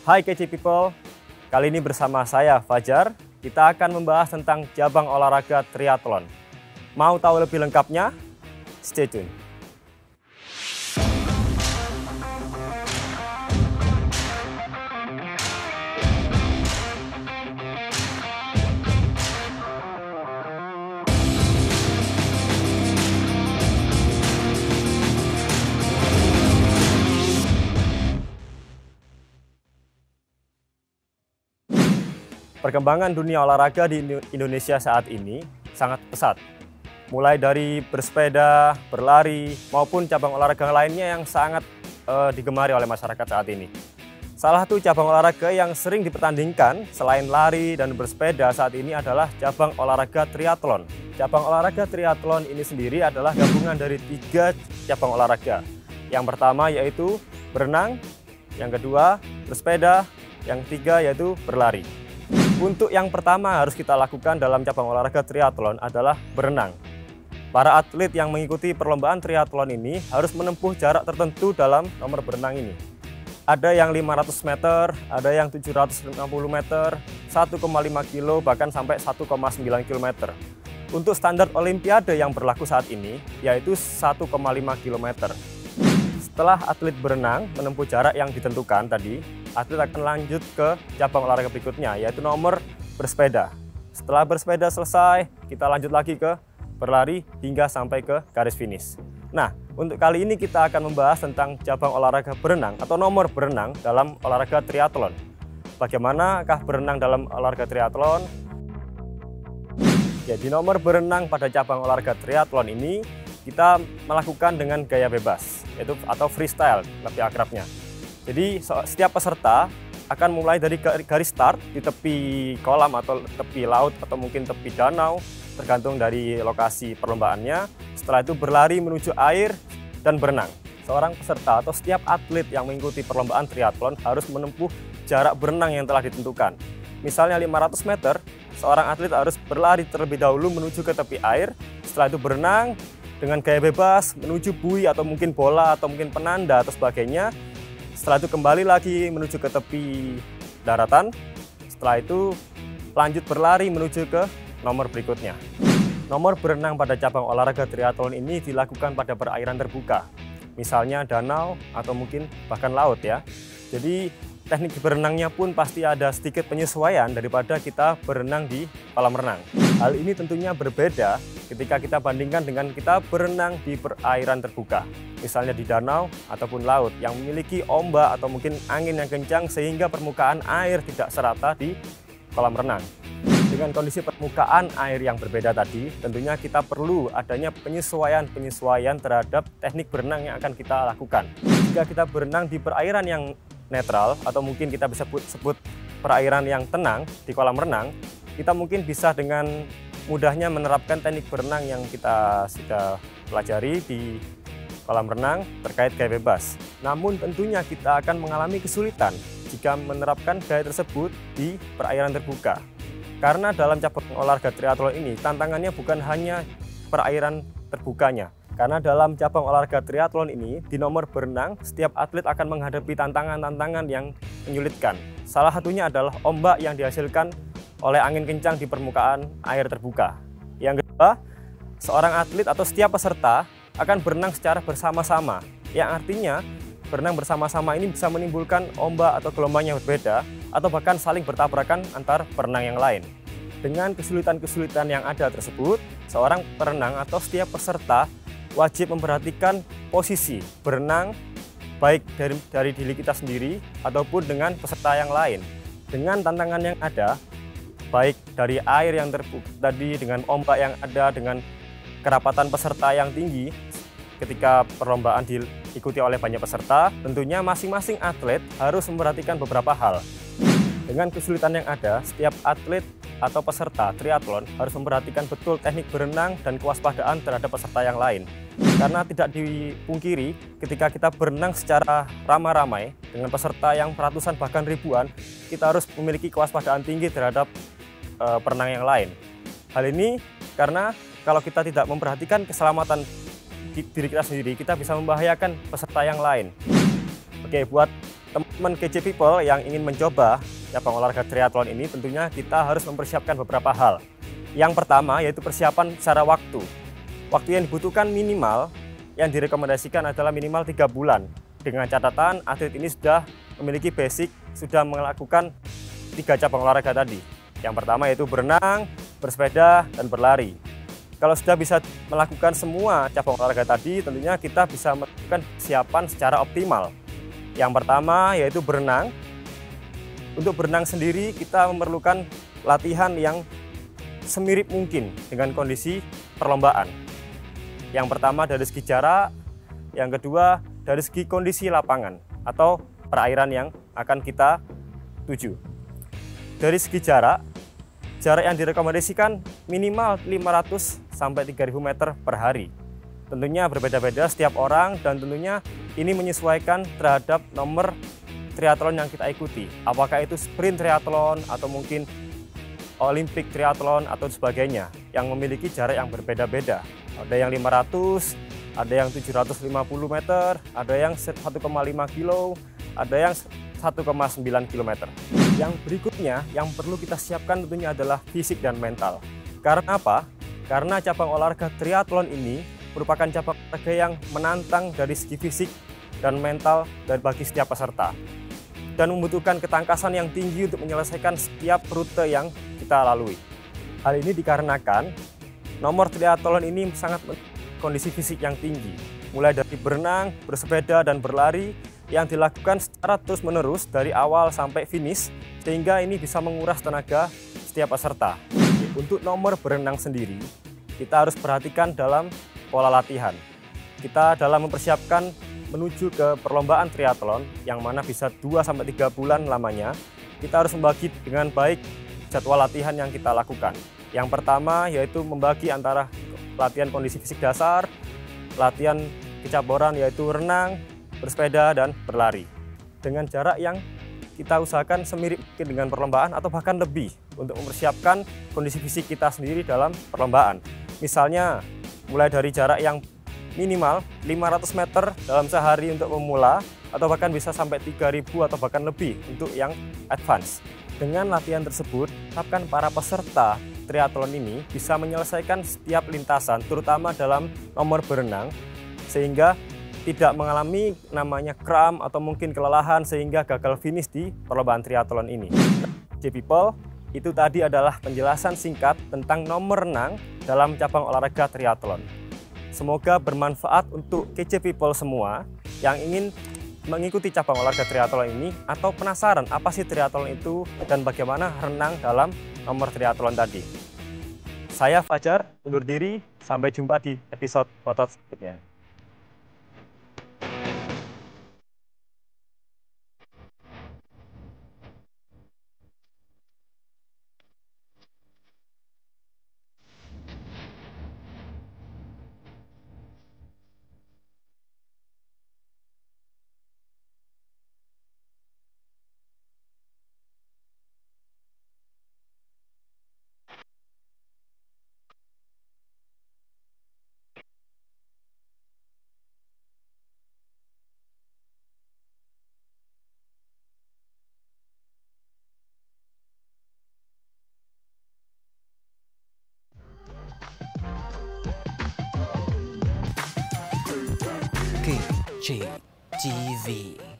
Hai Kece People, kali ini bersama saya Fajar, kita akan membahas tentang cabang olahraga triathlon. Mau tahu lebih lengkapnya? Stay tune. Perkembangan dunia olahraga di Indonesia saat ini sangat pesat. Mulai dari bersepeda, berlari, maupun cabang olahraga lainnya yang sangat digemari oleh masyarakat saat ini. Salah satu cabang olahraga yang sering dipertandingkan selain lari dan bersepeda saat ini adalah cabang olahraga triathlon. Cabang olahraga triathlon ini sendiri adalah gabungan dari 3 cabang olahraga. Yang pertama yaitu berenang, yang kedua bersepeda, yang ketiga yaitu berlari. Untuk yang pertama harus kita lakukan dalam cabang olahraga triathlon adalah berenang. Para atlet yang mengikuti perlombaan triathlon ini harus menempuh jarak tertentu dalam nomor berenang ini. Ada yang 500 meter, ada yang 750 meter, 1,5 kilo, bahkan sampai 1,9 km. Untuk standar olimpiade yang berlaku saat ini yaitu 1,5 km. Setelah atlet berenang menempuh jarak yang ditentukan tadi, atlet akan lanjut ke cabang olahraga berikutnya, yaitu nomor bersepeda. Setelah bersepeda selesai, kita lanjut lagi ke berlari hingga sampai ke garis finish. Nah, untuk kali ini kita akan membahas tentang cabang olahraga berenang atau nomor berenang dalam olahraga triathlon. Bagaimanakah berenang dalam olahraga triathlon? Ya, di nomor berenang pada cabang olahraga triathlon ini, kita melakukan dengan gaya bebas, yaitu atau freestyle lebih akrabnya. Jadi setiap peserta akan mulai dari garis start di tepi kolam atau tepi laut atau mungkin tepi danau, tergantung dari lokasi perlombaannya. Setelah itu berlari menuju air dan berenang. Seorang peserta atau setiap atlet yang mengikuti perlombaan triathlon harus menempuh jarak berenang yang telah ditentukan. Misalnya 500 meter, seorang atlet harus berlari terlebih dahulu menuju ke tepi air. Setelah itu berenang dengan gaya bebas menuju buoy atau mungkin bola atau mungkin penanda atau sebagainya. Setelah itu kembali lagi menuju ke tepi daratan. Setelah itu lanjut berlari menuju ke nomor berikutnya. Nomor berenang pada cabang olahraga triathlon ini dilakukan pada perairan terbuka. Misalnya danau atau mungkin bahkan laut ya. Jadi teknik berenangnya pun pasti ada sedikit penyesuaian daripada kita berenang di kolam renang. Hal ini tentunya berbeda ketika kita bandingkan dengan kita berenang di perairan terbuka. Misalnya di danau ataupun laut yang memiliki ombak atau mungkin angin yang kencang sehingga permukaan air tidak serata di kolam renang. Dengan kondisi permukaan air yang berbeda tadi, tentunya kita perlu adanya penyesuaian terhadap teknik berenang yang akan kita lakukan. Jika kita berenang di perairan yang netral atau mungkin kita bisa sebut perairan yang tenang di kolam renang, kita mungkin bisa dengan mudahnya menerapkan teknik berenang yang kita sudah pelajari di kolam renang terkait gaya bebas. Namun tentunya kita akan mengalami kesulitan jika menerapkan gaya tersebut di perairan terbuka. Karena dalam cabang olahraga triathlon ini tantangannya bukan hanya perairan terbukanya. Karena dalam cabang olahraga triathlon ini di nomor berenang setiap atlet akan menghadapi tantangan-tantangan yang menyulitkan. Salah satunya adalah ombak yang dihasilkan oleh angin kencang di permukaan air terbuka. Yang kedua, seorang atlet atau setiap peserta akan berenang secara bersama-sama, yang artinya berenang bersama-sama ini bisa menimbulkan ombak atau gelombang yang berbeda atau bahkan saling bertabrakan antar perenang yang lain. Dengan kesulitan-kesulitan yang ada tersebut, seorang perenang atau setiap peserta wajib memperhatikan posisi berenang baik dari diri kita sendiri ataupun dengan peserta yang lain. Dengan tantangan yang ada, baik dari air yang terbuka tadi, dengan ombak yang ada, dengan kerapatan peserta yang tinggi, ketika perlombaan diikuti oleh banyak peserta, tentunya masing-masing atlet harus memperhatikan beberapa hal. Dengan kesulitan yang ada, setiap atlet atau peserta triathlon harus memperhatikan betul teknik berenang dan kewaspadaan terhadap peserta yang lain. Karena tidak dipungkiri, ketika kita berenang secara ramai-ramai dengan peserta yang ratusan bahkan ribuan, kita harus memiliki kewaspadaan tinggi terhadap perenang yang lain. Hal ini karena kalau kita tidak memperhatikan keselamatan diri kita sendiri, kita bisa membahayakan peserta yang lain. Oke, buat teman teman KJ People yang ingin mencoba cabang olahraga triathlon ini, tentunya kita harus mempersiapkan beberapa hal. Yang pertama yaitu persiapan secara waktu. Waktu yang dibutuhkan minimal, yang direkomendasikan adalah minimal 3 bulan. Dengan catatan atlet ini sudah memiliki basic, sudah melakukan 3 cabang olahraga tadi. Yang pertama yaitu berenang, bersepeda, dan berlari. Kalau sudah bisa melakukan semua cabang olahraga tadi, tentunya kita bisa melakukan persiapan secara optimal. Yang pertama yaitu berenang. Untuk berenang sendiri kita memerlukan latihan yang semirip mungkin dengan kondisi perlombaan. Yang pertama dari segi jarak, yang kedua dari segi kondisi lapangan atau perairan yang akan kita tuju. Dari segi jarak yang direkomendasikan minimal 500 sampai 3000 meter per hari. Tentunya berbeda-beda setiap orang dan tentunya ini menyesuaikan terhadap nomor triathlon yang kita ikuti. Apakah itu sprint triathlon atau mungkin Olympic triathlon atau sebagainya yang memiliki jarak yang berbeda-beda. Ada yang 500, ada yang 750 meter, ada yang 1,5 kilo, ada yang 1,9 km. Yang berikutnya yang perlu kita siapkan tentunya adalah fisik dan mental. Karena apa? Karena cabang olahraga triathlon ini merupakan cabang olahraga yang menantang dari segi fisik dan mental dan bagi setiap peserta. Dan membutuhkan ketangkasan yang tinggi untuk menyelesaikan setiap rute yang kita lalui. Hal ini dikarenakan nomor triathlon ini sangat kondisi fisik yang tinggi. Mulai dari berenang, bersepeda, dan berlari yang dilakukan secara terus-menerus dari awal sampai finish, sehingga ini bisa menguras tenaga setiap peserta. Untuk nomor berenang sendiri, kita harus perhatikan dalam pola latihan. Kita dalam mempersiapkan menuju ke perlombaan triathlon, yang mana bisa 2-3 bulan lamanya, kita harus membagi dengan baik jadwal latihan yang kita lakukan. Yang pertama yaitu membagi antara latihan kondisi fisik dasar, latihan kecaboran yaitu renang, bersepeda, dan berlari. Dengan jarak yang kita usahakan semirip mungkin dengan perlombaan atau bahkan lebih untuk mempersiapkan kondisi fisik kita sendiri dalam perlombaan. Misalnya mulai dari jarak yang minimal 500 meter dalam sehari untuk pemula atau bahkan bisa sampai 3000 atau bahkan lebih untuk yang advance. Dengan latihan tersebut, harapkan para peserta triathlon ini bisa menyelesaikan setiap lintasan, terutama dalam nomor berenang, sehingga tidak mengalami namanya kram atau mungkin kelelahan sehingga gagal finish di perlombaan triathlon ini. KJ People, itu tadi adalah penjelasan singkat tentang nomor renang dalam cabang olahraga triathlon. Semoga bermanfaat untuk KJ People semua yang ingin mengikuti cabang olahraga triathlon ini atau penasaran apa sih triathlon itu dan bagaimana renang dalam nomor triathlon tadi. Saya Fajar, undur diri, sampai jumpa di episode Otot selanjutnya. KJ TV.